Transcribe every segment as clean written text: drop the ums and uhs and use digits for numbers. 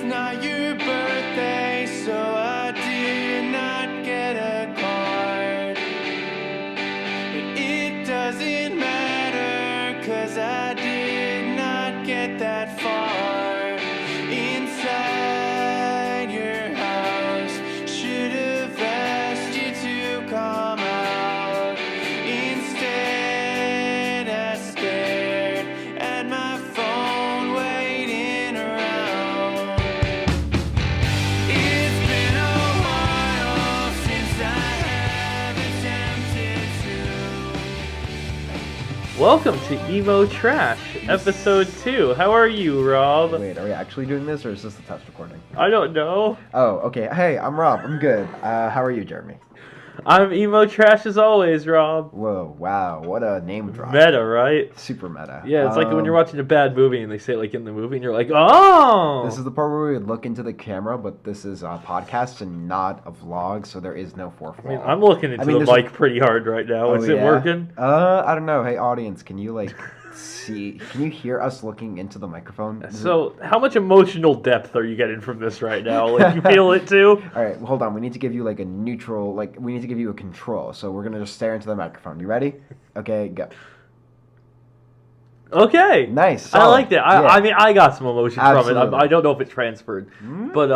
not your birthday, so I did not get a card. But it doesn't matter, 'cause I did not get that far. Inside your house, should have asked you to come out. Instead, I stared at my phone, waiting around. It's been a while since I have attempted to. Welcome to Emo Trash, episode 2. How are you, Rob? Wait, are we actually doing this, or is this a test recording? I don't know. Oh, okay. Hey, I'm Rob. I'm good. How are you, Jeremy? I'm Emo Trash as always, Rob. Whoa, wow, what a name drop. Meta, right? Super meta. Yeah, it's like when you're watching a bad movie and they say it like in the movie and you're like, oh! This is the part where we look into the camera, but this is a podcast and not a vlog, so there is no fourth wall. I mean, I'm looking into the mic pretty hard right now. Is it working? I don't know. Hey, audience, can you, can you hear us looking into the microphone? So, how much emotional depth are you getting from this right now? Like, you feel it too? Alright, well, hold on. We need to give you, a neutral, we need to give you a control. So we're going to just stare into the microphone. You ready? Okay, go. Okay. Nice. I Solid. liked it. I mean, I got some emotion from it. Absolutely. I don't know if it transferred. But,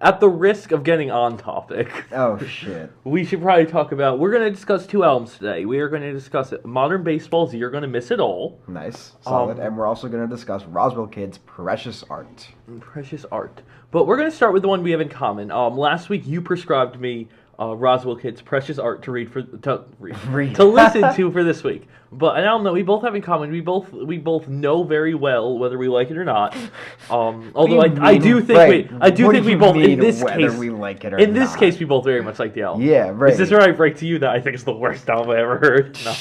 at the risk of getting on topic... Oh, shit. We should probably talk about... We're going to discuss 2 albums today. We are going to discuss Modern Baseball's You're Gonna Miss It All. Nice. Solid. And we're also going to discuss Rozwell Kids' Precious Art. Precious Art. But we're going to start with the one we have in common. Last week you prescribed me Rozwell Kids' Precious Art to read to listen to for this week. But an album that we both have in common, we both know very well whether we like it or not. Although I do think we both in this case we like it or in this not. case we both very much like the album. Yeah, right. Is this where I break to you that I think it's the worst album I ever heard? No.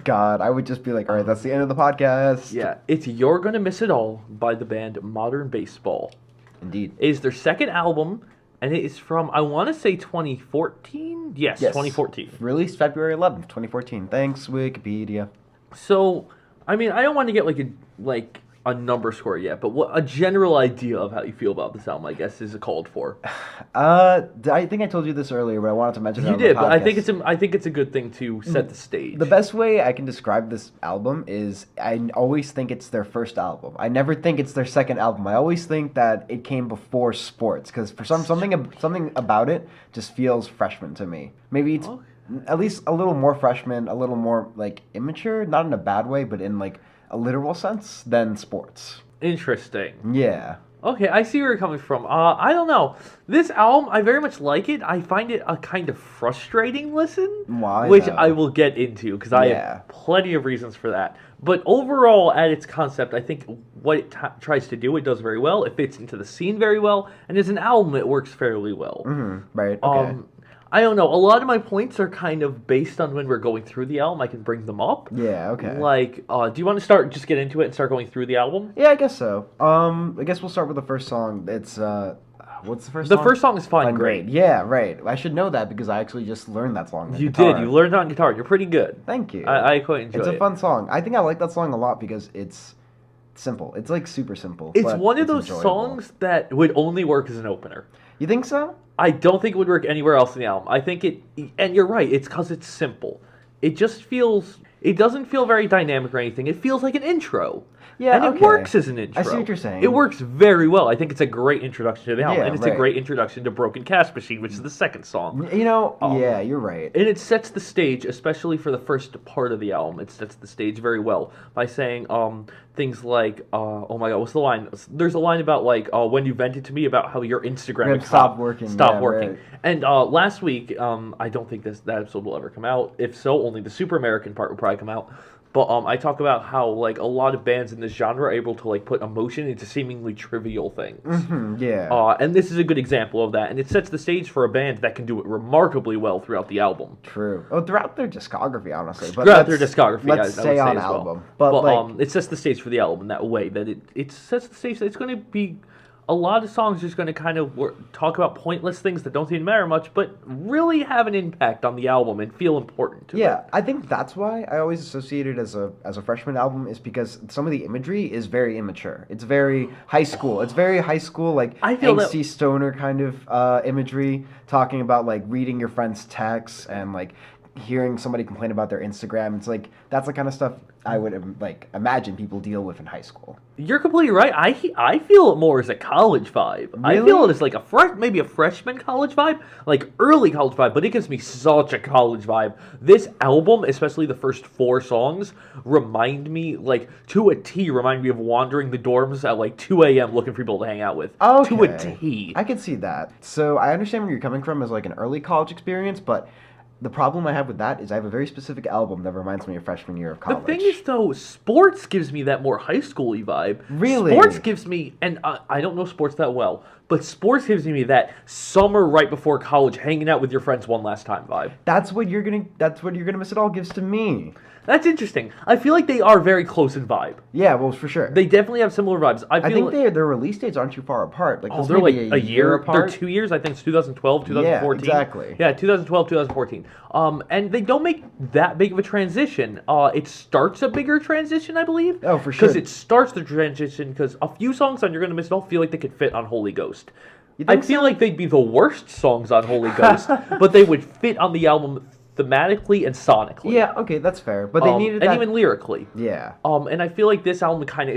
God, I would just be like, all right, that's the end of the podcast. Yeah, it's You're Gonna Miss It All by the band Modern Baseball. Indeed. It is their second album, and it is from, I want to say 2014? Yes, 2014. Released February 11th, 2014. Thanks, Wikipedia. So, I mean, I don't want to get like a number score yet, but what a general idea of how you feel about this album, I guess, is called for. I think I told you this earlier, but I wanted to mention it You on did, the but podcast. I think it's a good thing to set the stage. The best way I can describe this album is I always think it's their first album. I never think it's their second album. I always think that it came before sports, because for something about it just feels freshman to me. Maybe it's at least a little more freshman, a little more immature, not in a bad way, but in a literal sense than sports. Interesting. Yeah. Okay, I see where you're coming from. I don't know. This album, I very much like it. I find it a kind of frustrating listen. Why? Which though? I will get into, because I have plenty of reasons for that. But overall, at its concept, I think what it tries to do, it does very well. It fits into the scene very well. And as an album, it works fairly well. Mm-hmm. Right, okay. I don't know. A lot of my points are kind of based on when we're going through the album. I can bring them up. Yeah, okay. Do you want to just get into it and start going through the album? Yeah, I guess so. I guess we'll start with the first song. It's, what's the first song? The first song is Fine Grain. Yeah, right. I should know that because I actually just learned that song on You guitar. did. You learned it on guitar. You're pretty good. Thank you. I quite enjoy it. It's a fun song. I think I like that song a lot because it's simple. It's super simple. It's but one of it's those enjoyable. songs that would only work as an opener. You think so? I don't think it would work anywhere else in the album. I think and you're right, it's because it's simple. It doesn't feel very dynamic or anything. It feels like an intro. Yeah, and it works as an intro. I see what you're saying. It works very well. I think it's a great introduction to the album, Yeah, and it's right. a great introduction to Broken Cash Machine, which is the second song. Yeah, you're right. And it sets the stage, especially for the first part of the album. It sets the stage very well by saying things like, oh my god, what's the line? There's a line about when you vented to me about how your Instagram account stopped working. Stopped working. Right. And last week, I don't think that episode will ever come out. If so, only the Super American part will probably come out. But I talk about how a lot of bands in this genre are able to put emotion into seemingly trivial things. Mm-hmm, yeah. And this is a good example of that, and it sets the stage for a band that can do it remarkably well throughout the album. True. Oh, throughout their discography, honestly. But throughout their discography, let's I say would say on as well. album. But it sets the stage for the album in that way that it sets the stage that it's going to be a lot of songs just going to kind of talk about pointless things that don't even matter much, but really have an impact on the album and feel important to it. Yeah, I think that's why I always associate it as a freshman album, is because some of the imagery is very immature. It's very high school. It's very high school, like I feel angsty stoner kind of imagery, talking about like reading your friend's texts and like hearing somebody complain about their Instagram. It's like that's the kind of stuff I would like imagine people deal with in high school. You're completely right. I feel it more as a college vibe. I feel it as like maybe a freshman college vibe, like early college vibe, but it gives me such a college vibe. This album, especially the first 4 songs, remind me, like, to a T, remind me of wandering the dorms at like 2 a.m. looking for people to hang out with. Okay. To a T. I could see that. So I understand where you're coming from as like an early college experience, but the problem I have with that is I have a very specific album that reminds me of freshman year of college. The thing is, though, sports gives me that more high school-y vibe. Really? Sports gives me, and I don't know sports that well, but sports gives me that summer right before college, hanging out with your friends one last time vibe. That's what you're gonna miss it all gives to me. That's interesting. I feel like they are very close in vibe. Yeah, well, for sure. They definitely have similar vibes. I think their release dates aren't too far apart. Like, they're like maybe a year apart. They're 2 years. I think it's 2012, 2014. Yeah, exactly. Yeah, 2012, 2014. And they don't make that big of a transition. It starts a bigger transition, I believe. Oh, for sure. Because it starts the transition, because a few songs on You're Gonna Miss It don't feel like they could fit on Holy Ghost. I feel like they'd be the worst songs on Holy Ghost, but they would fit on the album thematically and sonically. Yeah, okay, that's fair. But they needed that... and even lyrically. Yeah. And I feel like this album kind of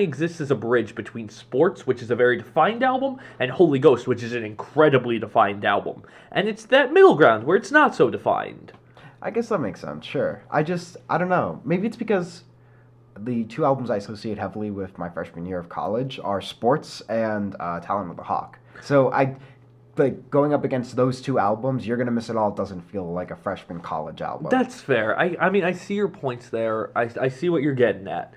exists as a bridge between Sports, which is a very defined album, and Holy Ghost, which is an incredibly defined album. And it's that middle ground where it's not so defined. I guess that makes sense, sure. I don't know. Maybe it's because the 2 albums I associate heavily with my freshman year of college are Sports and Talon with a Hawk. So like going up against those 2 albums, You're Gonna Miss It All doesn't feel like a freshman college album. That's fair. I mean, I see your points there. I see what you're getting at.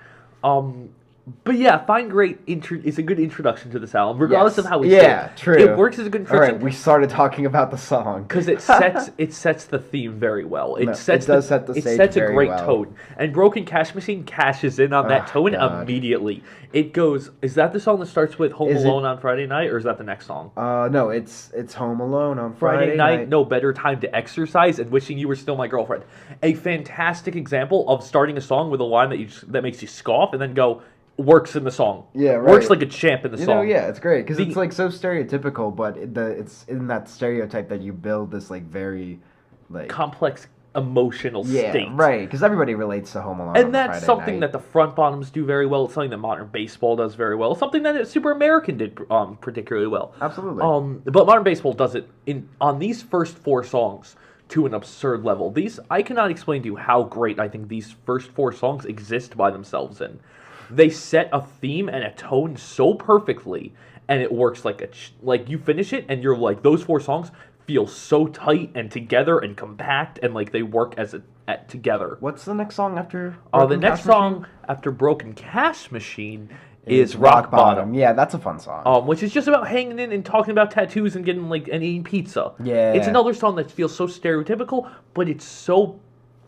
But yeah, Find Great is a good introduction to this album, regardless of how we say it. Yeah, true. It works as a good introduction. All right, we started talking about the song. Because it sets the theme very well. It does set the stage It sets a very great well. tone. And Broken Cash Machine cashes in on that tone immediately. It goes, is that the song that starts with Home Alone on Friday Night, or is that the next song? No, it's Home Alone on Friday night. No better time to exercise and wishing you were still my girlfriend. A fantastic example of starting a song with a line that makes you scoff and then go, works in the song. Yeah, right. Works like a champ in the song. Yeah, it's great because it's like so stereotypical, but it's in that stereotype that you build this like very like complex emotional state. Right, because everybody relates to Home Alone. And that's something that the Front Bottoms do very well. It's something that Modern Baseball does very well. Something that Super American did particularly well. Absolutely. But Modern Baseball does it on these first 4 songs to an absurd level. I cannot explain to you how great I think these first 4 songs exist by themselves in. They set a theme and a tone so perfectly, and it works like you finish it and you're like, those 4 songs feel so tight and together and compact, and like they work together. What's the next song after the next song after Broken Cash Machine is Rock Bottom. Yeah, that's a fun song. Which is just about hanging in and talking about tattoos and getting and eating pizza. Yeah. It's another song that feels so stereotypical, but it's so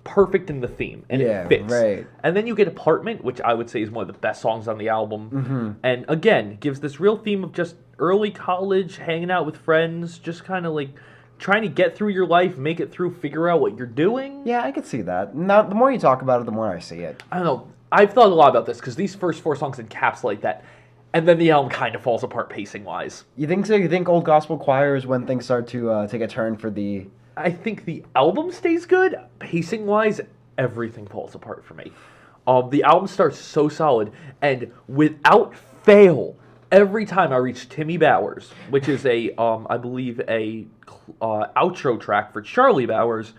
perfect in the theme, and it fits. Right. And then you get Apartment, which I would say is one of the best songs on the album, and again gives this real theme of just early college, hanging out with friends, just kind of like trying to get through your life, make it through, figure out what you're doing. Yeah, I could see that. Now, the more you talk about it, the more I see it. I don't know. I've thought a lot about this because these first 4 songs encapsulate that, and then the album kind of falls apart pacing-wise. You think so? You think Old Gospel Choir is when things start to take a turn for the... I think the album stays good. Pacing-wise, everything falls apart for me. The album starts so solid, and without fail, every time I reach Timmy Bowers, which is I believe a outro track for Charlie Bowers,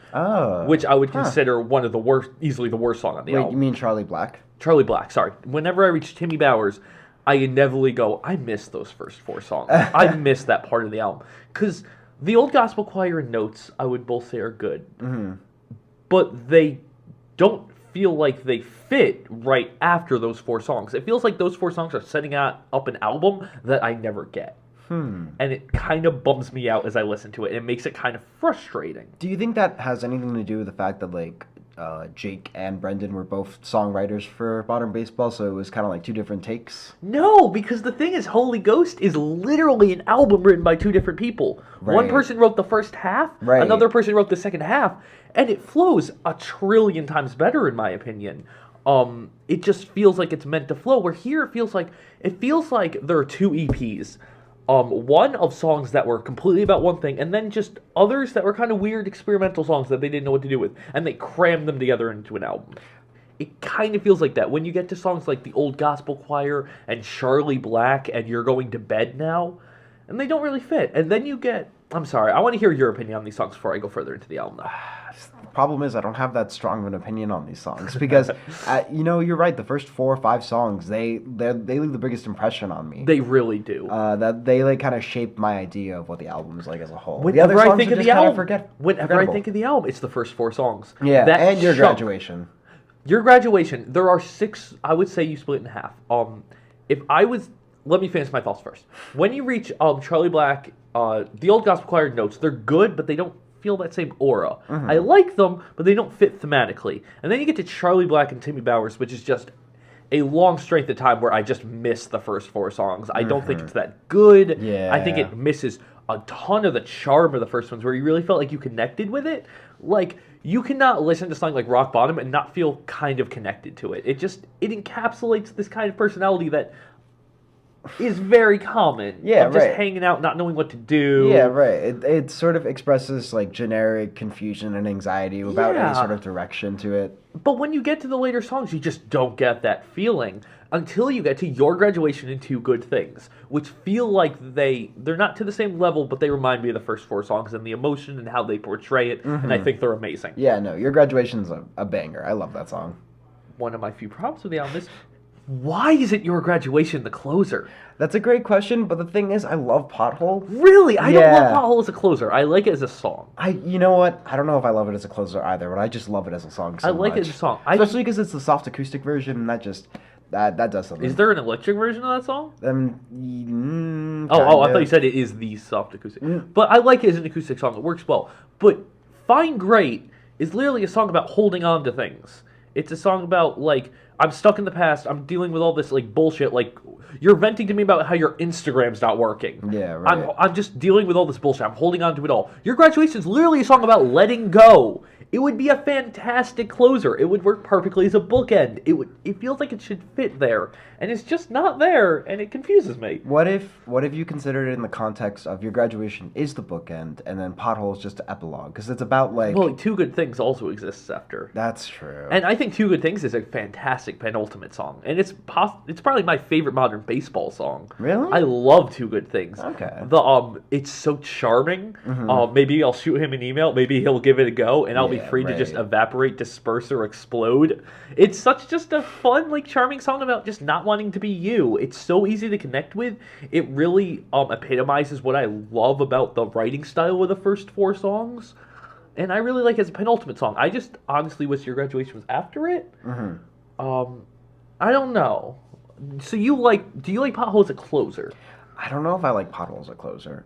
which I would consider one of the worst, easily the worst song on the album. Wait, you mean Charlie Black? Charlie Black, sorry. Whenever I reach Timmy Bowers, I inevitably go, I miss those first 4 songs. I miss that part of the album. Because the Old Gospel Choir and Notes, I would both say are good. But they don't feel like they fit right after those 4 songs. It feels like those 4 songs are setting up an album that I never get. And it kind of bums me out as I listen to it. And it makes it kind of frustrating. Do you think that has anything to do with the fact that, like, Jake and Brendan were both songwriters for Modern Baseball, so it was kind of like two different takes. No, because the thing is, Holy Ghost is literally an album written by two different people. One Right. person wrote the first half, Right. another person wrote the second half, and it flows a trillion times better, in my opinion. It just feels like it's meant to flow. Where here it feels like there are two EPs. One of songs that were completely about one thing, and then just others that were kind of weird experimental songs that they didn't know what to do with, and they crammed them together into an album. It kind of feels like that when you get to songs like The Old Gospel Choir and Charlie Black and You're Going to Bed Now, and they don't really fit. And then you get... I'm sorry, I want to hear your opinion on these songs before I go further into the album, though. The problem is I don't have that strong of an opinion on these songs because, you're right. The first 4 or 5 songs they leave the biggest impression on me. They really do. That they like kind of shape my idea of what the album is like as a whole. Whenever the other songs I think are of the just kind album, whenever I think of the album, it's the first 4 songs. Yeah, That and Your chunk- Graduation. Your Graduation. There are 6. I would say you split it in half. Let me finish my thoughts first. When you reach Charlie Black, The Old Gospel Choir notes, they're good, but they don't feel that same aura. Mm-hmm. I like them, but they don't fit thematically. And then you get to Charlie Black and Timmy Bowers, which is just a long strength of time where I just miss the first 4 songs. I don't think it's that good. Yeah. I think it misses a ton of the charm of the first ones where you really felt like you connected with it. Like, you cannot listen to something like Rock Bottom and not feel kind of connected to it. It encapsulates this kind of personality that is very common. Yeah, of just right. hanging out, not knowing what to do. Yeah, right. It sort of expresses like generic confusion and anxiety without Yeah. any sort of direction to it. But when you get to the later songs, you just don't get that feeling until you get to Your Graduation and Two Good Things, which feel like they're not to the same level, but they remind me of the first 4 songs and the emotion and how they portray it, and I think they're amazing. Yeah, no, Your Graduation's a banger. I love that song. One of my few problems with the album is, why isn't Your Graduation the closer? That's a great question, but the thing is, I love Pothole. Really? I don't Yeah. love Pothole as a closer. I like it as a song. You know what? I don't know if I love it as a closer either, but I just love it as a song so I like much. it as a song. Especially because it's the soft acoustic version, and that does something. Is there an electric version of that song? Oh, Oh, I thought you said it is the soft acoustic. But I like it as an acoustic song. It works well. But Fine Great is literally a song about holding on to things. It's a song about, like, I'm stuck in the past. I'm dealing with all this, like, bullshit. Like, you're venting to me about how your Instagram's not working. Yeah, right. I'm just dealing with all this bullshit. I'm holding on to it all. Your Graduation's literally a song about letting go. It would be a fantastic closer. It would work perfectly as a bookend. It feels like it should fit there, and it's just not there, and it confuses me. What if you considered it in the context of Your Graduation is the bookend, and then Pothole is just the epilogue? Because it's about, like... Well, Two Good Things also exists after. That's true. And I think Two Good Things is a fantastic penultimate song, and it's probably my favorite Modern Baseball song. Really? I love Two Good Things. Okay. It's so charming. Maybe I'll shoot him an email. Maybe he'll give it a go, and I'll be free to just right. evaporate, disperse, or explode. It's just a fun, like, charming song about just not wanting to be you. It's so easy to connect with. It really epitomizes what I love about the writing style of the first 4 songs. And I really like it as a penultimate song. I just honestly wish Your Graduation was after it. I don't know. So do you like Pothole as a closer? I don't know if I like Pothole as a closer.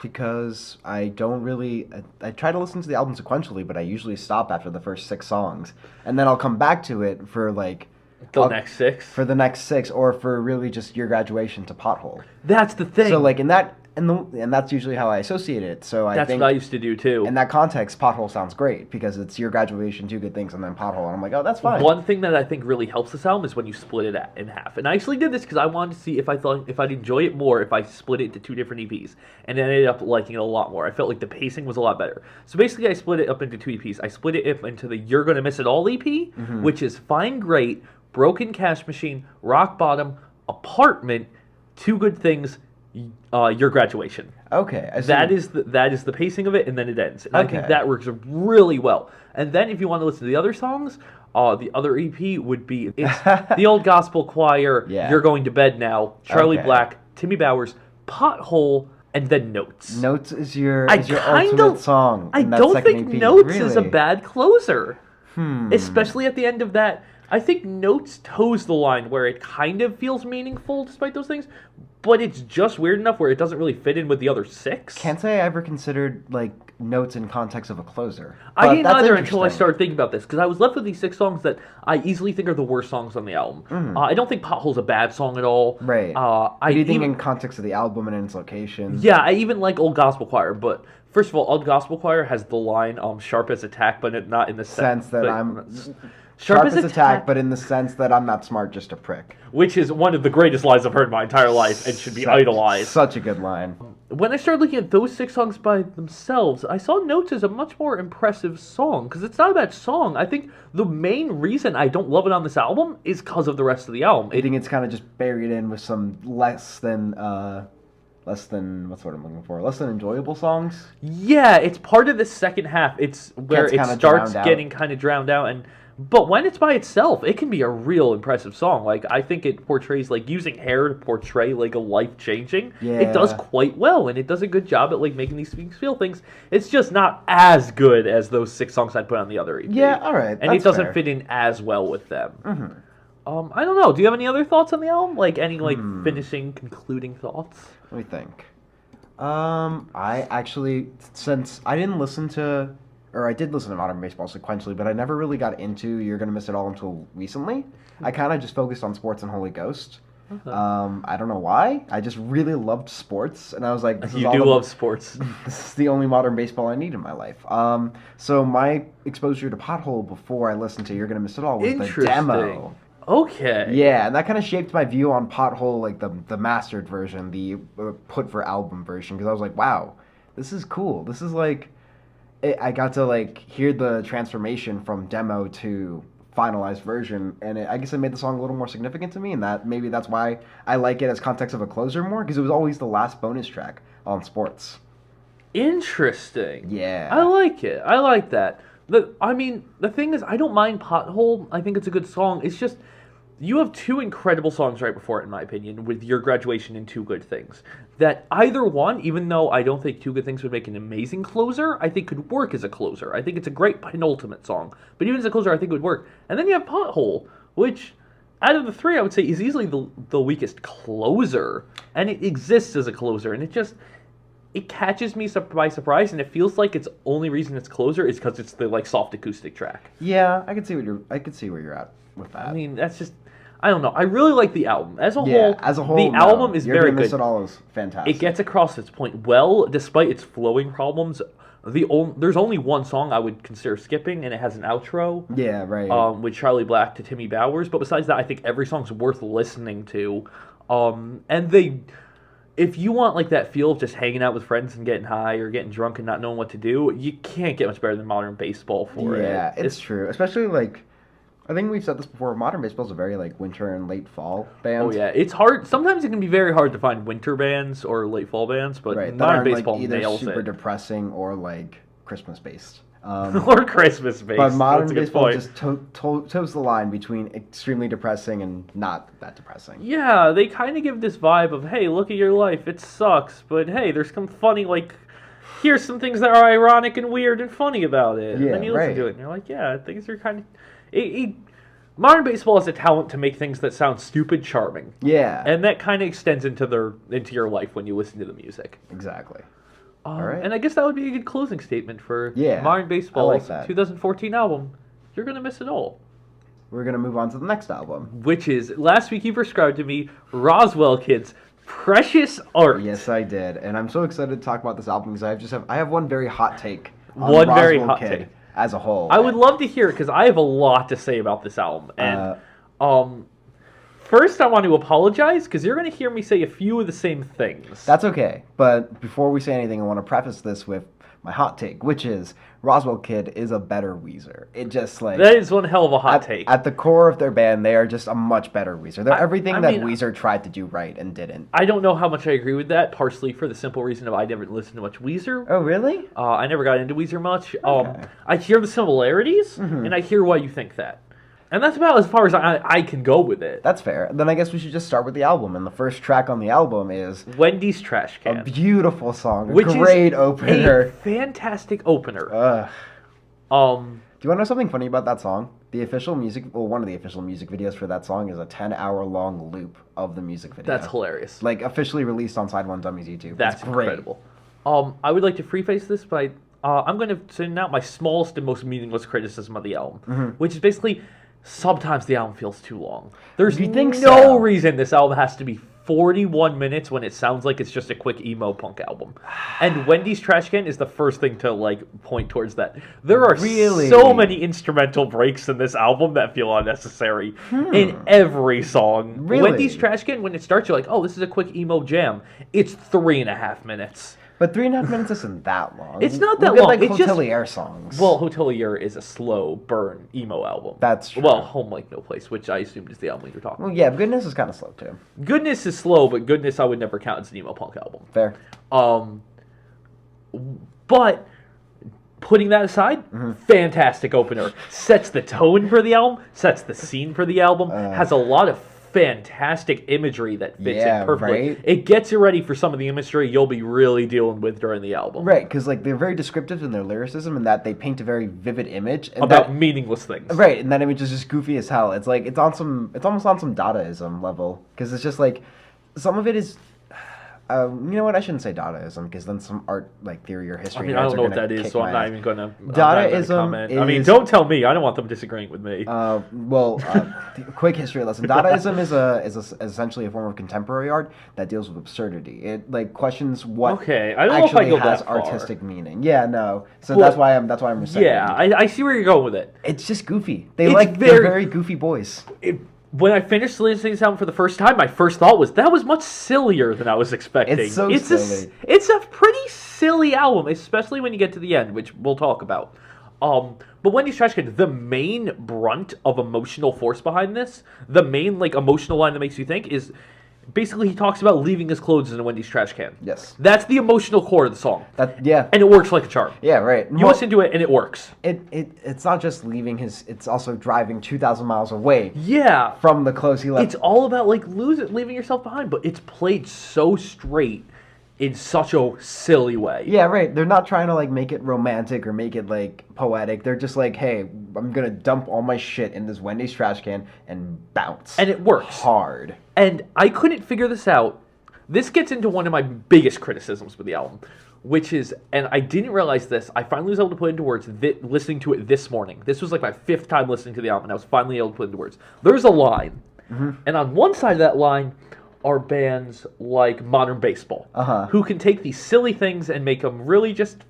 Because I don't really... I try to listen to the album sequentially, but I usually stop after the first 6 songs. And then I'll come back to it for, like... The next 6? For the next 6, or for really just Your Graduation to Pothole. That's the thing. So, like, in that... And that's usually how I associate it. So I That's think what I used to do, too. in that context, Pothole sounds great, because it's Your Graduation, Two Good Things, and then Pothole. And I'm like, oh, that's fine. One thing that I think really helps this album is when you split it in half. And I actually did this because I wanted to see if I'd enjoy it more if I split it into 2 different EPs. And I ended up liking it a lot more. I felt like the pacing was a lot better. So basically I split it up into 2 EPs. I split it up into the You're Gonna Miss It All EP, which is Fine Great, Broken Cash Machine, Rock Bottom, Apartment, Two Good Things, Your Graduation. Okay. I see. That is the pacing of it, and then it ends. And I think Okay. that works really well. And then if you want to listen to the other songs, the other EP would be The Old Gospel Choir, Yeah. You're Going to Bed Now, Charlie Okay. Black, Timmy Bowers, Pothole, and then Notes. Notes is your I ultimate song. I in that don't second think EP. Notes is a Really? bad closer. Especially at the end of that. I think Notes toes the line where it kind of feels meaningful despite those things, but it's just weird enough where it doesn't really fit in with the other 6. Can't say I ever considered like Notes in context of a closer. I But didn't that's either until I interesting. started thinking about this, because I was left with these 6 songs that I easily think are the worst songs on the album. I don't think Pothole's a bad song at all. Right. I What do you think even, in context of the album and its location? Yeah, I even like Old Gospel Choir, but first of all, Old Gospel Choir has the line "sharp as attack," but not in the Sense that but- I'm sharp as attack, but in the sense that I'm not smart, just a prick. which is one of the greatest lines I've heard in my entire life and should be idolized. Such a good line. When I started looking at those 6 songs by themselves, I saw Notes as a much more impressive song, because it's not a bad song. I think the main reason I don't love it on this album is because of the rest of the album. I think it's kind of just buried in with some less than what's the word I'm looking for? Less than enjoyable songs. Yeah, it's part of the second half. It's where Gets it kinda starts drowned out. getting kind of drowned out, but when it's by itself, it can be a real impressive song. Like, I think it portrays, like, using hair to portray, like, a life-changing. It does Yeah. quite well, and it does a good job at, like, making these things feel things. It's just not as good as those 6 songs I'd put on the other EP. Yeah, all right. And it doesn't fit in as well with them. I don't know. Do you have any other thoughts on the album? Like, any, like, finishing, concluding thoughts? Let me think. I actually, since I didn't listen to, or I did listen to Modern Baseball sequentially, but I never really got into You're Gonna Miss It All until recently. I kind of just focused on Sports and Holy Ghost. I don't know why. I just really loved sports, and I was like, this is You all do the- love sports. This is the only modern baseball I need in my life. So my exposure to Pothole before I listened to You're Gonna Miss It All was the Interesting. demo. Okay. Yeah, and that kind of shaped my view on Pothole, like the mastered version, the put for album version, because I was like, wow, this is cool. This is like, I got to like hear the transformation from demo to finalized version, and I guess it made the song a little more significant to me, and that maybe that's why I like it as context of a closer more, because it was always the last bonus track on Sports. Interesting. Yeah. I like it. I like that. The thing is, I don't mind Pothole. I think it's a good song. It's just, you have 2 incredible songs right before it, in my opinion, with Your Graduation and 2 Good Things. That either one, even though I don't think 2 Good Things would make an amazing closer, I think could work as a closer. I think it's a great penultimate song. But even as a closer, I think it would work. And then you have Pothole, which, out of the 3, I would say is easily the weakest closer. And it exists as a closer, and it catches me by surprise, and it feels like its only reason it's closer is because it's the like soft acoustic track. Yeah, I could see where you're at with that. I mean, that's just, I don't know. I really like the album as a yeah, whole. as a whole, the album is You're very Gonna Miss good. It All is fantastic. It gets across its point well, despite its flowing problems. There's only one song I would consider skipping, and it has an outro. Yeah, right. With Charlie Black to Timmy Bowers, but besides that, I think every song's worth listening to. If you want like that feel of just hanging out with friends and getting high or getting drunk and not knowing what to do, you can't get much better than Modern Baseball for it. Yeah, it's true. Especially like, I think we've said this before. Modern Baseball is a very like winter and late fall band. Oh yeah, it's hard. Sometimes it can be very hard to find winter bands or late fall bands, but right. That Modern aren't Baseball like either nails super it. depressing or like Christmas based. Or Christmas based. But Modern That's a good Baseball point. just toes the line between extremely depressing and not that depressing. Yeah, they kind of give this vibe of, hey, look at your life, it sucks, but hey, there's some funny, like, here's some things that are ironic and weird and funny about it. And Yeah, then you listen right. to it, and you're like, yeah, things are kind of... Modern Baseball has a talent to make things that sound stupid charming. Yeah, And that kind of extends into your life when you listen to the music. exactly. All right. And I guess that would be a good closing statement for Yeah, Modern I Baseball's like that. 2014 album, You're Gonna Miss It All. We're gonna move on to the next album. Which is, last week you prescribed to me, Rozwell Kids' Precious Art. Yes, I did, and I'm so excited to talk about this album because I have one very hot take. On One very Roswell hot Kid take. as a whole. I would love to hear it because I have a lot to say about this album. And first, I want to apologize because you're going to hear me say a few of the same things. That's okay, but before we say anything, I want to preface this with my hot take, which is Roswell Kid is a better Weezer. It just like That is one hell of a hot take. At the core of their band, they are just a much better Weezer. They're everything I that mean, Weezer tried to do right and didn't. I don't know how much I agree with that, partially for the simple reason of I never listened to much Weezer. Oh, really? I never got into Weezer much. Okay. I hear the similarities, and I hear why you think that. And that's about as far as I can go with it. That's fair. Then I guess we should just start with the album. And the first track on the album is Wendy's Trash Can. a beautiful song, a Which great is opener. a fantastic opener. Ugh. Do you want to know something funny about that song? The official music, well, one of the official music videos for that song is a 10-hour long loop of the music video. That's hilarious. Like, officially released on Side One Dummies YouTube. That's it's great. incredible. I would like to preface this by I'm going to send out my smallest and most meaningless criticism of the album, which is basically sometimes the album feels too long. There's no reason this album has to be 41 minutes when it sounds like it's just a quick emo punk album. And Wendy's Trash Can is the first thing to point towards that. There are so many instrumental breaks in this album that feel unnecessary in every song. Really? Wendy's Trash Can, when it starts, you're like, oh, this is a quick emo jam. It's 3.5 minutes. But 3.5 minutes isn't that long. It's not that long. long. It's Hotelier songs. Well, Hotelier is a slow burn emo album. That's true. Well, Home Like No Place, which I assumed is the album you're talking about. Well, yeah, Goodness is kind of slow, too. Goodness is slow, but Goodness I would never count as an emo punk album. Fair. But putting that aside, fantastic opener. Sets the tone for the album, sets the scene for the album, has a lot of fantastic imagery that fits in perfectly. Right? It gets you ready for some of the imagery you'll be really dealing with during the album. Right, because they're very descriptive in their lyricism in that they paint a very vivid image and about meaningless things. Right, and that image is just goofy as hell. It's like it's almost on some Dadaism level because it's just like some of it is. You know what? I shouldn't say Dadaism because then some art theory or history. I don't know what that is, so I'm not even gonna. Dadaism comment. I mean, don't tell me. I don't want them disagreeing with me. Quick history lesson. Dadaism is essentially a form of contemporary art that deals with absurdity. It questions what I don't know if I go has that far. artistic meaning. Yeah, no. So that's why I'm saying. Yeah, I see where you're going with it. It's just goofy. They're very goofy boys. When I finished listening to this album for the first time, my first thought was, that was much sillier than I was expecting. It's so silly. It's a pretty silly album, especially when you get to the end, which we'll talk about. But Wendy's Trash Can, the main brunt of emotional force behind this, the main emotional line that makes you think is... Basically, he talks about leaving his clothes in a Wendy's trash can. Yes. That's the emotional core of the song. Yeah. And it works like a charm. Yeah, right. You listen to it, and it works. It's not just leaving it's also driving 2,000 miles away. Yeah. From the clothes he left. It's all about, leaving yourself behind, but it's played so straight in such a silly way. Yeah, right. They're not trying to, make it romantic or make it, poetic. They're just hey, I'm going to dump all my shit in this Wendy's trash can and bounce. And it works. Hard. And I couldn't figure this out. This gets into one of my biggest criticisms with the album, which is, and I didn't realize this, I finally was able to put it into words listening to it this morning. This was my 5th time listening to the album, and I was finally able to put it into words. There's a line, and on one side of that line are bands like Modern Baseball, who can take these silly things and make them really just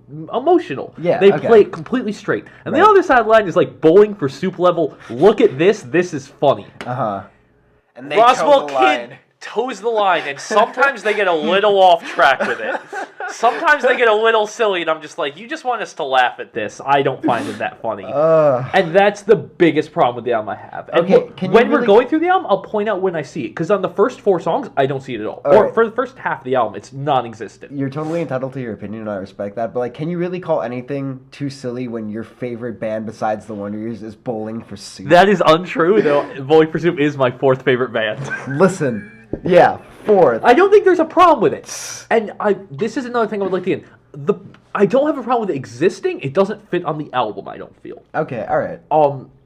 emotional. Yeah, they play it completely straight. And the other side of the line is Bowling for Soup level, look at this is funny. And they Roswell Kid toes the line, and sometimes they get a little off track with it. Sometimes they get a little silly, and I'm just you just want us to laugh at this. I don't find it that funny. And that's the biggest problem with the album I have. And when we're going through the album, I'll point out when I see it. Because on the first 4 songs, I don't see it at all. Or for the first half of the album, it's non-existent. You're totally entitled to your opinion, and I respect that. But, can you really call anything too silly when your favorite band besides the Wonder Years is Bowling for Soup? That is untrue, though. Bowling for Soup is my 4th favorite band. Listen... Yeah, 4th. I don't think there's a problem with it. And this is another thing I would like to get. I don't have a problem with it existing. It doesn't fit on the album, I don't feel. Okay, all right.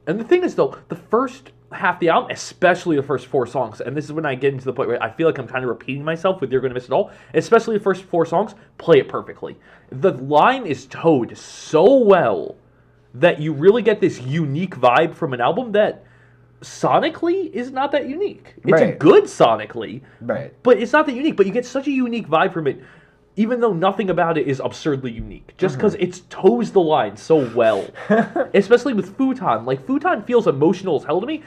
And the thing is, though, the first half of the album, especially the first 4 songs, and this is when I get into the point where I feel like I'm kind of repeating myself with You're Gonna Miss It All, especially the first 4 songs, play it perfectly. The line is towed so well that you really get this unique vibe from an album that... sonically is not that unique. It's good sonically, but it's not that unique. But you get such a unique vibe from it, even though nothing about it is absurdly unique. Just because it toes the line so well, especially with Futon. Futon feels emotional as hell to me.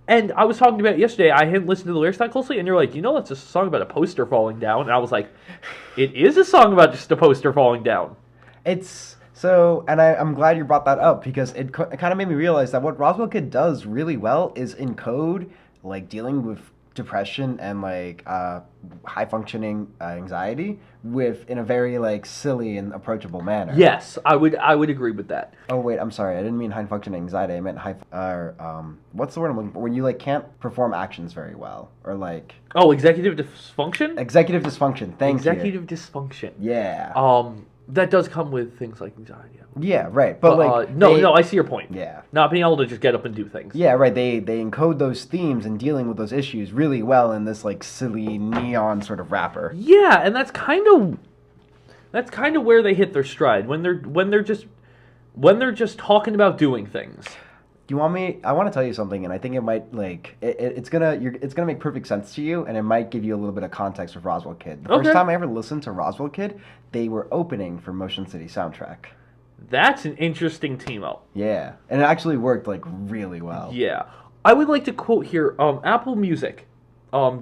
And I was talking about it yesterday. I hadn't listened to the lyrics that closely, and you're like, that's a song about a poster falling down. And I was like, it is a song about just a poster falling down. So, and I'm glad you brought that up because it kind of made me realize that what Rozwell Kid does really well is encode, dealing with depression and, high functioning anxiety in a very, silly and approachable manner. Yes, I would agree with that. Oh, wait, I'm sorry. I didn't mean high functioning anxiety. I meant what's the word I'm looking for? When you, can't perform actions very well. Or, Oh, executive dysfunction? Executive dysfunction. Thank you. Executive dysfunction. Yeah. That does come with things like anxiety. Yeah, right. But like, no, I see your point. Yeah. Not being able to just get up and do things. Yeah, right. They encode those themes and dealing with those issues really well in this like silly neon sort of wrapper. Yeah, and that's kind of where they hit their stride when they're just talking about doing things. Do you want me? I want to tell you something, and I think it might it's gonna make perfect sense to you, and it might give you a little bit of context with Rozwell Kid. The first time I ever listened to Rozwell Kid, they were opening for Motion City Soundtrack. That's an interesting team up. Yeah, and it actually worked like really well. Yeah, I would like to quote here. Apple Music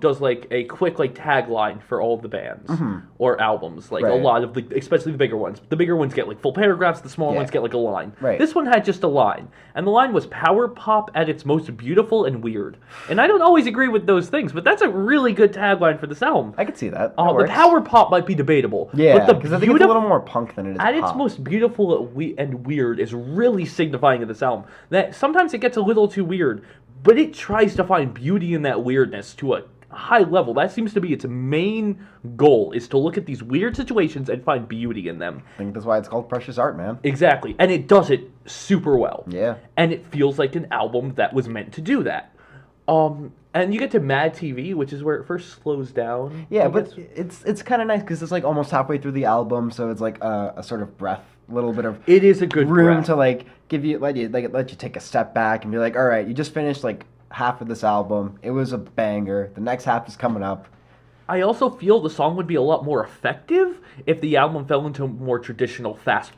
does like a quick like tagline for all of the bands or albums, like a lot of especially the bigger ones. The bigger ones get like full paragraphs. The smaller ones get like a line. Right. This one had just a line, and the line was "power pop at its most beautiful and weird." And I don't always agree with those things, but that's a really good tagline for this album. I could see that. The power pop might be debatable. Yeah, but because I think it's a little more punk than it is at pop. its most beautiful and weird is really signifying of this album. That sometimes it gets a little too weird, but it tries to find beauty in that weirdness to a high level. That seems to be its main goal, is to look at these weird situations and find beauty in them. I think that's why it's called Precious Art, man. Exactly. And it does it super well. Yeah. And it feels like an album that was meant to do that. And you get to Mad TV, which is where it first slows down. Yeah, but it's kind of nice because it's like almost halfway through the album, so it's like a sort of breath, little bit of it is a good room breath to like let you take a step back and be like, all right, you just finished like half of this album. It was a banger. The next half is coming up. I also feel the song would be a lot more effective if the album fell into more traditional fast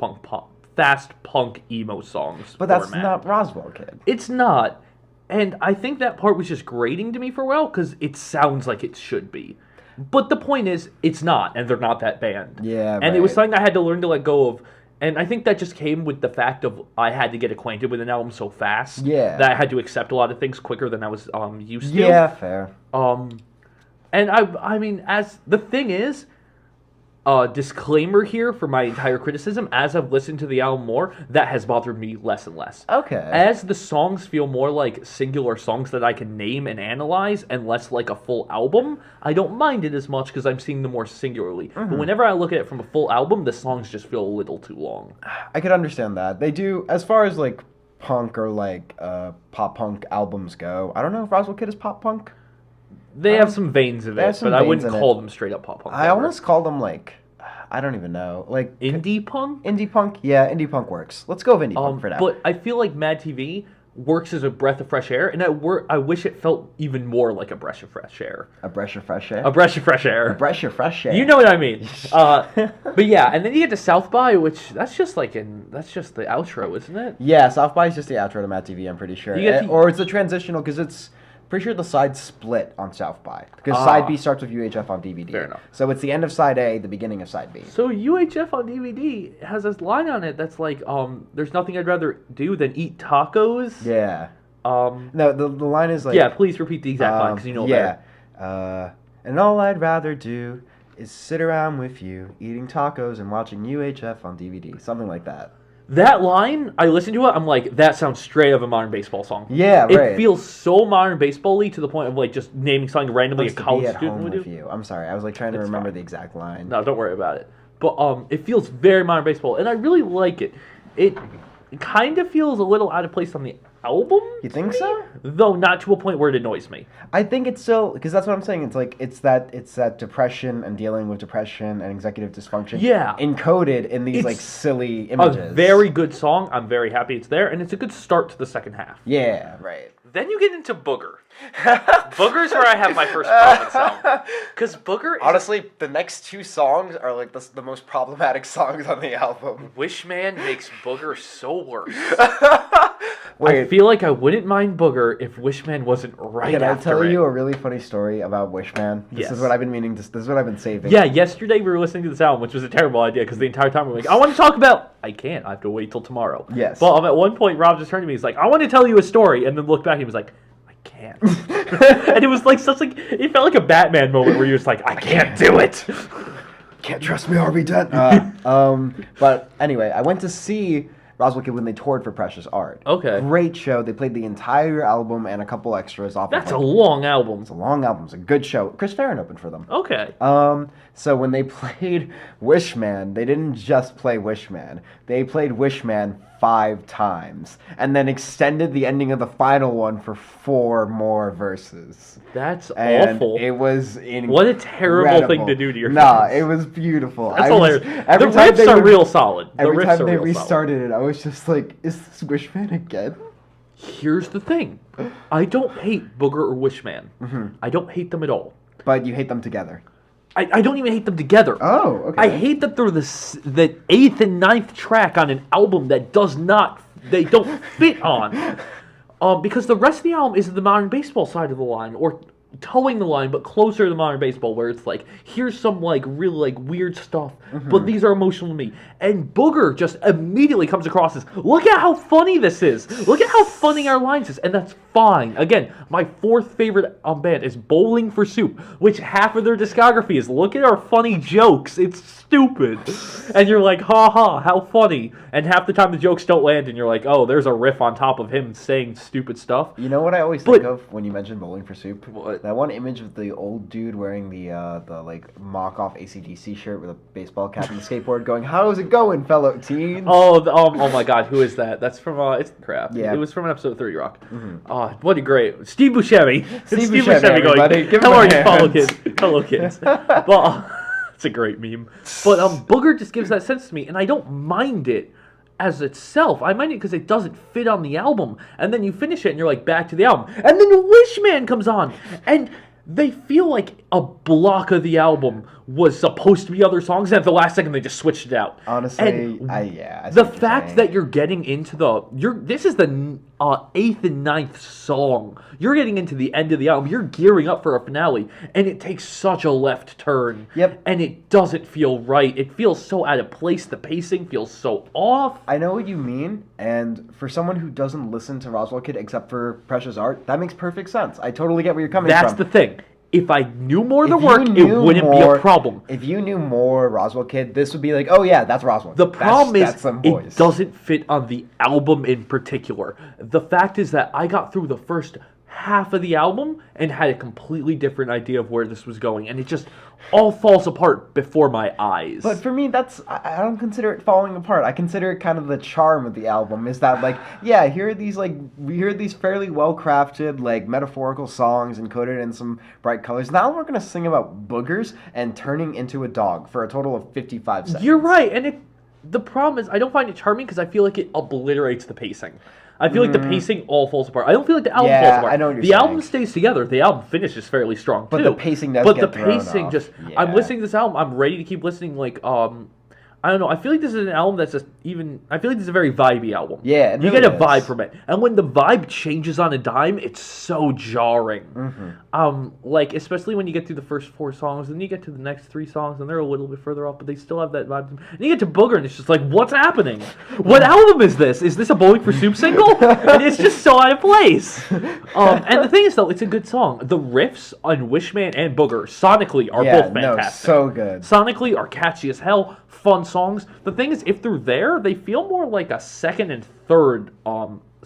punk emo songs. But that's not Rozwell Kid. It's not. And I think that part was just grating to me for a while because it sounds like it should be. But the point is, it's not, and they're not that band. Yeah, And it was something I had to learn to let go of. And I think that just came with the fact of I had to get acquainted with an album so fast that I had to accept a lot of things quicker than I was used to. Yeah, fair. And I mean, as the thing is, disclaimer here for my entire criticism, as I've listened to the album more, that has bothered me less and less. Okay. As the songs feel more like singular songs that I can name and analyze and less like a full album, I don't mind it as much because I'm seeing them more singularly. But whenever I look at it from a full album, the songs just feel a little too long. I could understand that. They do, as far as like punk or like pop punk albums go, I don't know if Rozwell Kid is pop punk. They have some veins of it, but I wouldn't call them straight up pop punk. I almost call them like, I don't even know, like indie punk. Indie punk, yeah, indie punk works. Let's go with indie punk for now. But I feel like Mad TV works as a breath of fresh air, and I wish it felt even more like a breath of fresh air. A breath of fresh air. A breath of fresh air. A breath of fresh air. You know what I mean? But yeah, and then you get to South by, which that's just the outro, isn't it? Yeah, South by is just the outro to Mad TV. I'm pretty sure, or it's a transitional because it's. Pretty sure the sides split on South by because side B starts with UHF on DVD. Fair enough. So it's the end of side A, the beginning of side B. So UHF on DVD has this line on it that's like, "There's nothing I'd rather do than eat tacos." Yeah. No, the line is like. Yeah, please repeat the exact line because you know better. And all I'd rather do is sit around with you, eating tacos and watching UHF on DVD, something like that. That line, I listen to it, I'm like, that sounds straight out of a modern baseball song. Yeah, right. It feels so modern baseball-y to the point of like just naming something randomly a college student would do. With you. I'm sorry, I was like trying to remember the exact line. No, don't worry about it. But it feels very modern baseball, and I really like it. It kind of feels a little out of place on the album. You think so? Though not to a point where it annoys me. I think it's still because that's what I'm saying. It's like it's that depression and dealing with depression and executive dysfunction. Yeah, encoded in these like silly images. A very good song. I'm very happy it's there, and it's a good start to the second half. Yeah, right. Then you get into Booger. Booger's where I have my first problem sound. Because Booger is... Honestly, the next two songs are like the most problematic songs on the album. Wishman makes Booger so worse. I feel like I wouldn't mind Booger if Wishman wasn't right after it. Can I tell you a really funny story about Wishman? This is what I've been meaning to... This is what I've been saving. Yeah, yesterday we were listening to this album, which was a terrible idea because the entire time we were like, I want to talk about... I can't. I have to wait till tomorrow. Yes. But at one point, Rob just turned to me. He's like, I want to tell you a story. And then looked back and he was like... can't. And it was like it felt like a Batman moment where you're just like, I can't do it. Can't trust me, Harvey Dent. But anyway, I went to see Rozwell Kid when they toured for Precious Art. Okay. Great show. They played the entire album and a couple extras off. That's a long album. It's a long album. It's a good show. Chris Farron opened for them. Okay. So when they played Wishman, they didn't just play Wishman. They played Wishman 5 times and then extended the ending of the final one for 4 more verses. That's and awful. It was incredible. What a terrible thing to do to your Nah, fans. it was beautiful. That's hilarious. The time riffs are real solid. Every time they restarted it, I was just like, is this Wishman again? Here's the thing. I don't hate Booger or Wishman. Mm-hmm. I don't hate them at all. But you hate them together. I don't even hate them together. Oh, okay. I hate that they're the 8th and 9th track on an album that they don't fit on. Because the rest of the album is the modern baseball side of the line, or towing the line, but closer to modern baseball, where it's like, here's some like real like weird stuff, but these are emotional to me. And Booger just immediately comes across as, look at how funny this is. Look at how funny our lines is, and that's fine. Again, my 4th favorite band is Bowling for Soup, which half of their discography is, look at our funny jokes. It's stupid. And you're like, ha ha, how funny. And half the time the jokes don't land, and you're like, oh, there's a riff on top of him saying stupid stuff. You know what I always think of when you mention Bowling for Soup? What? That one image of the old dude wearing the like mock-off AC/DC shirt with a baseball cap and a skateboard going, how's it going, fellow teens? Oh my God, who is that? That's from, it's crap. Yeah. It was from an episode of 30 Rock. What a great, Steve Buscemi. Steve Buscemi, everybody. Give him how a are you, hand." fellow kids? Hello, kids. Well, it's a great meme. But Booger just gives that sense to me, and I don't mind it as itself. I mind it because it doesn't fit on the album. And then you finish it, and you're like, back to the album. And then Wishman comes on, and they feel like a block of the album was supposed to be other songs, and at the last second they just switched it out. Honestly, and I see the what you're fact saying. that you're getting into this is the 8th and 9th song. You're getting into the end of the album. You're gearing up for a finale, and it takes such a left turn. Yep. And it doesn't feel right. It feels so out of place. The pacing feels so off. I know what you mean, and for someone who doesn't listen to Roswell Kid except for Precious Art, that makes perfect sense. I totally get where you're coming That's from. the thing. If I knew more of the If you work, it knew wouldn't be more- a problem. If you knew more Roswell Kid, this would be like, oh yeah, that's Roswell. The problem that's is them boys. it doesn't fit on the album in particular. The fact is that I got through the first half of the album and had a completely different idea of where this was going, and it just all falls apart before my eyes. But for me, I don't consider it falling apart. I consider it kind of the charm of the album is that, like, yeah, here are these fairly well-crafted, like, metaphorical songs encoded in some bright colors. Now we're going to sing about boogers and turning into a dog for a total of 55 seconds. You're right, and the problem is I don't find it charming because I feel like it obliterates the pacing. I feel like the pacing all falls apart. I don't feel like the album falls apart. I know what you're the saying. album stays together. The album finishes fairly strong, But too. the pacing does But get the thrown pacing off. just... Yeah. I'm listening to this album. I'm ready to keep listening. Like, I don't know. I feel like this is an album that's just even... I feel like this is a very vibey album. Yeah, it You really get a is. vibe from it. And when the vibe changes on a dime, it's so jarring. Like, especially when you get through the first 4 songs, and you get to the next 3 songs, and they're a little bit further off, but they still have that vibe. And you get to Booger, and it's just like, what's happening? What album is this? Is this a Bowling for Soup single? And it's just so out of place. And the thing is, though, it's a good song. The riffs on Wishman and Booger, sonically, are both fantastic. so good. Sonically are catchy as hell, fun songs. The thing is, if they're there, they feel more like a second and third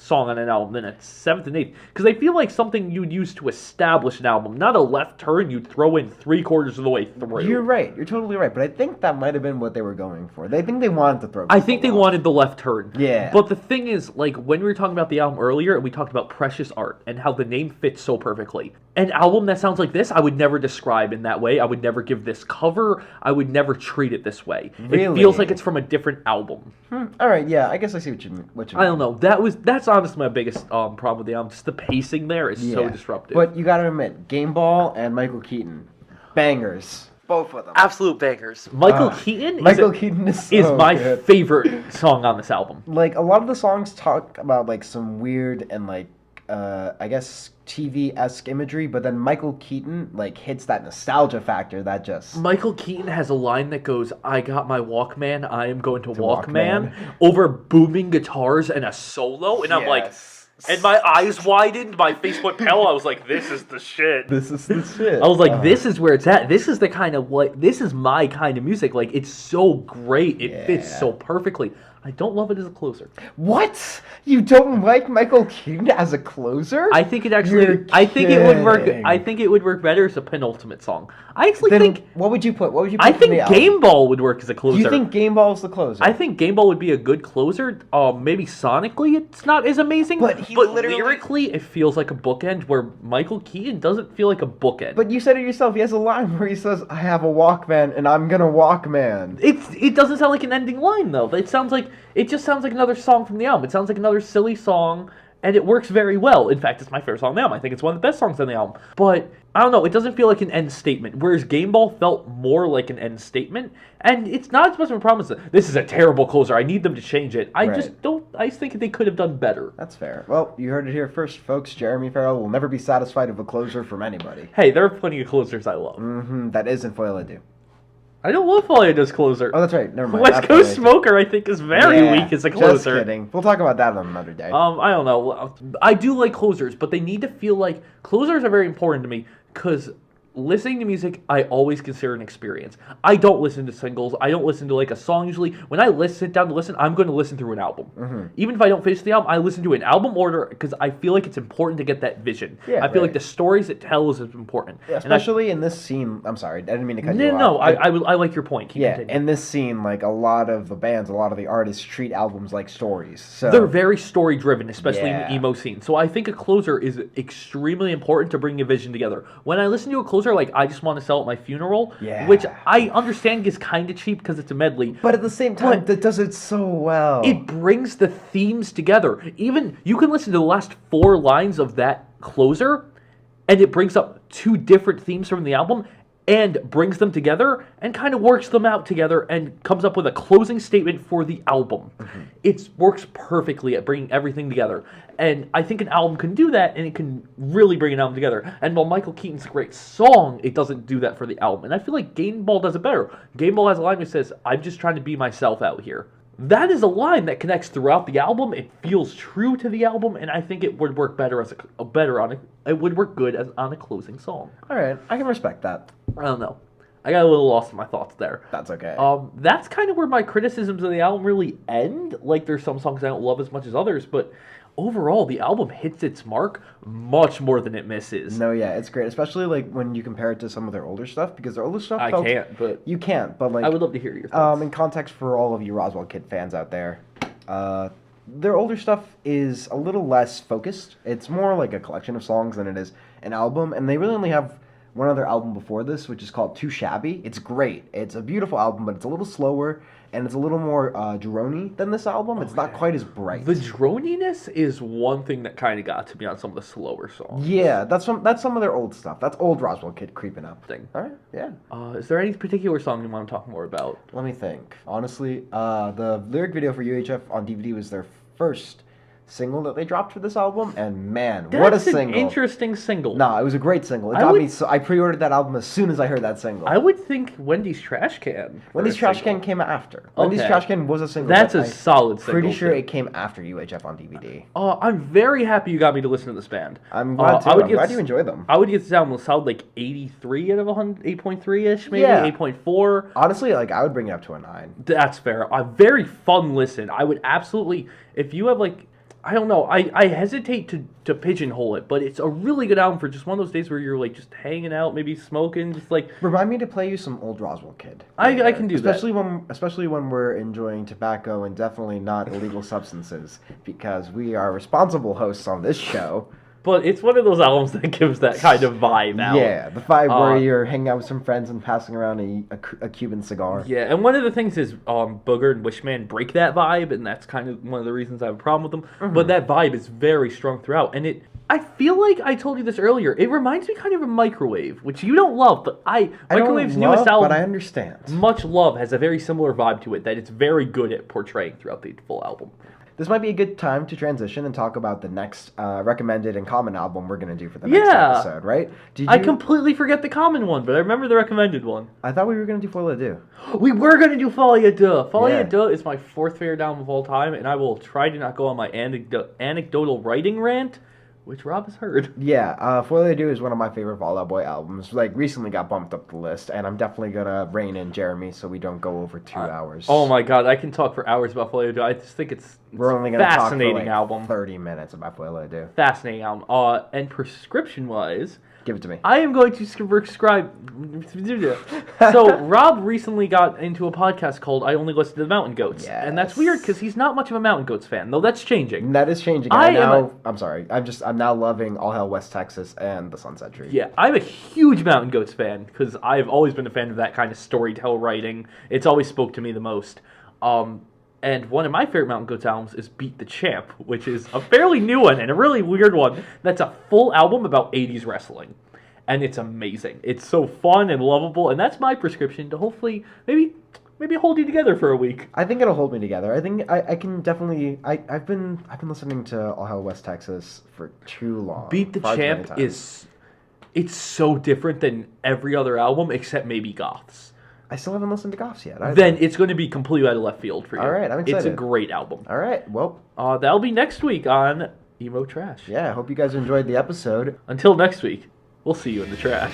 song on an album than a 7th and 8th, because they feel like something you'd use to establish an album, not a left turn you'd throw in 3/4 of the way through. You're right. You're totally right. But I think that might have been what they were going for. They think they wanted to throw. I think they people off. wanted the left turn. Yeah. But the thing is, like, when we were talking about the album earlier, and we talked about Precious Art, and how the name fits so perfectly. An album that sounds like this, I would never describe in that way. I would never give this cover. I would never treat it this way. It Really? feels like it's from a different album. All right. Yeah. I guess I see what you mean. I don't know. That's honestly my biggest problem with the album. Just the pacing there is so Yeah. disruptive. But you gotta admit, Game Ball and Michael Keaton, bangers. Both of them. absolute bangers. Michael Keaton Keaton is my good. favorite song on this album. Like, a lot of the songs talk about, like, some weird and, like, I guess TV-esque imagery, but then Michael Keaton, like, hits that nostalgia factor that just... Michael Keaton has a line that goes, "I got my Walkman, I am going to Walkman," Walkman. over booming guitars and a solo, and I'm like... Yes. And my eyes widened, my face went pale, I was like, this is the shit. This is the shit. I was like, this is where it's at. This is the kind of, like, this is my kind of music. Like, it's so great. It fits Yeah. so perfectly. I don't love it as a closer. What? You don't like Michael Keaton as a closer? I think it actually. You're I think it would work. kidding. I think it would work better as a penultimate song. I actually Then think. what would you put? What would you put I in think the album? Game Ball would work as a closer. You think Game Ball is the closer? I think Game Ball would be a good closer. Maybe sonically it's not as amazing, But lyrically it feels like a bookend. Where Michael Keaton doesn't feel like a bookend. But you said it yourself. He has a line where he says, "I have a Walkman and I'm gonna Walkman." It doesn't sound like an ending line though. It just sounds like another song from the album. It sounds like another silly song, and it works very well. In fact, it's my favorite song on the album. I think it's one of the best songs on the album. But I don't know. It doesn't feel like an end statement. Whereas Game Ball felt more like an end statement, and it's not as much of a promise. This is a terrible closer. I need them to change it. I just don't. I just think they could have done better. That's fair. Well, you heard it here first, folks. Jeremy Farrell will never be satisfied with a closer from anybody. Hey, there are plenty of closers I love. That isn't Foil I Do. I don't love Folia does closer. Oh, that's right. Never mind. West Coast Smoker, I think, is very weak as a closer. Just kidding. We'll talk about that on another day. I don't know. I do like closers, but they need to feel like closers are very important to me because listening to music, I always consider an experience. I don't listen to singles. I don't listen to like a song usually. When I sit down to listen, I'm going to listen through an album. Even if I don't finish the album, I listen to an album order because I feel like it's important to get that vision. Yeah, I feel like the stories it tells is important. Yeah, especially in this scene. I'm sorry, I didn't mean to cut you off. No, I like your point. Keep Yeah, continuing. in this scene, like a lot of the bands, a lot of the artists treat albums like stories. So They're very story driven, especially in Yeah. the emo scene. So I think a closer is extremely important to bring a vision together. When I listen to a closer, like I Just Want to Sell at My Funeral, which I understand is kind of cheap because it's a medley. But at the same time, that does it so well. It brings the themes together. Even you can listen to the last 4 lines of that closer, and it brings up 2 different themes from the album and brings them together and kind of works them out together and comes up with a closing statement for the album. It works perfectly at bringing everything together. And I think an album can do that, and it can really bring an album together. And while Michael Keaton's a great song, it doesn't do that for the album. And I feel like Game Ball does it better. Game Ball has a line that says, "I'm just trying to be myself out here." That is a line that connects throughout the album. It feels true to the album, and I think it would work better as it would work good as on a closing song. All right, I can respect that. I don't know. I got a little lost in my thoughts there. That's okay. That's kind of where my criticisms of the album really end. Like, there's some songs I don't love as much as others, but overall, the album hits its mark much more than it misses. No, yeah, it's great, especially like when you compare it to some of their older stuff, because their older stuff. You can't, but like I would love to hear your thoughts. In context for all of you Rozwell Kid fans out there, their older stuff is a little less focused. It's more like a collection of songs than it is an album, and they really only have one other album before this, which is called Too Shabby. It's great. It's a beautiful album, but it's a little slower, and it's a little more drony than this album. It's not quite as bright. The droniness is one thing that kind of got to me on some of the slower songs. Yeah, that's some of their old stuff. That's old Rozwell Kid creeping up. All right, yeah. Is there any particular song you want to talk more about? Let me think. Honestly, the lyric video for UHF on DVD was their first single that they dropped for this album, and man, what a single! That's an interesting single. Nah, it was a great single. It got me so I pre-ordered that album as soon as I heard that single. I would think Wendy's Trash Can. Wendy's Trash Can came after. Wendy's Trash Can was a single. That's a solid single. Pretty sure it came after UHF on DVD. I'm very happy you got me to listen to this band. I'm glad too. I'm glad you enjoy them. I would get this album sound like 83 out of 100, 8.3-ish, maybe 8.4. Honestly, like I would bring it up to a 9. That's fair. A very fun listen. I would absolutely, if you have like, I don't know. I hesitate to pigeonhole it, but it's a really good album for just one of those days where you're like just hanging out, maybe smoking, just like. Remind me to play you some old Rozwell Kid. I can do especially that. Especially when we're enjoying tobacco and definitely not illegal substances, because we are responsible hosts on this show. But it's one of those albums that gives that kind of vibe out. Yeah, the vibe where you're hanging out with some friends and passing around a Cuban cigar. Yeah, and one of the things is Booger and Wishman break that vibe, and that's kind of one of the reasons I have a problem with them. Mm-hmm. But that vibe is very strong throughout, and I feel like I told you this earlier. It reminds me kind of of Microwave, which you don't love, but Microwave's newest album, but I understand. Much Love has a very similar vibe to it that it's very good at portraying throughout the full album. This might be a good time to transition and talk about the next recommended and common album we're going to do for the next episode, right? I completely forget the common one, but I remember the recommended one. I thought we were going to do Folie à Deux. We were going to do Folie à Deux. Folie à Deux is my 4th favorite album of all time, and I will try to not go on my anecdotal writing rant, which Rob has heard. Yeah, For All I Do is one of my favorite Fall Out Boy albums. Like, recently got bumped up the list, and I'm definitely gonna rein in Jeremy so we don't go over 2 hours. Oh my god, I can talk for hours about For All I Do. I just think it's We're only gonna fascinating talk for, like, album. 30 minutes about For All I Do. Fascinating album. And prescription-wise, Give it to me. I am going to prescribe. So Rob recently got into a podcast called "I Only Listen to the Mountain Goats," and that's weird because he's not much of a Mountain Goats fan, though. That's changing. That is changing. I'm sorry. I'm now loving All Hell West Texas and the Sunset Tree. Yeah, I'm a huge Mountain Goats fan because I've always been a fan of that kind of storytell writing. It's always spoke to me the most. And one of my favorite Mountain Goats albums is Beat the Champ, which is a fairly new one and a really weird one. That's a full album about 80s wrestling. And it's amazing. It's so fun and lovable, and that's my prescription to hopefully maybe hold you together for a week. I think it'll hold me together. I think I can definitely. I've been listening to All Hell West Texas for too long. Beat the Champ it's so different than every other album except maybe Goth's. I still haven't listened to Goths yet. Either. Then it's going to be completely out of left field for you. All right, I'm excited. It's a great album. All right, well. That'll be next week on Emo Trash. Yeah, I hope you guys enjoyed the episode. Until next week, we'll see you in the trash.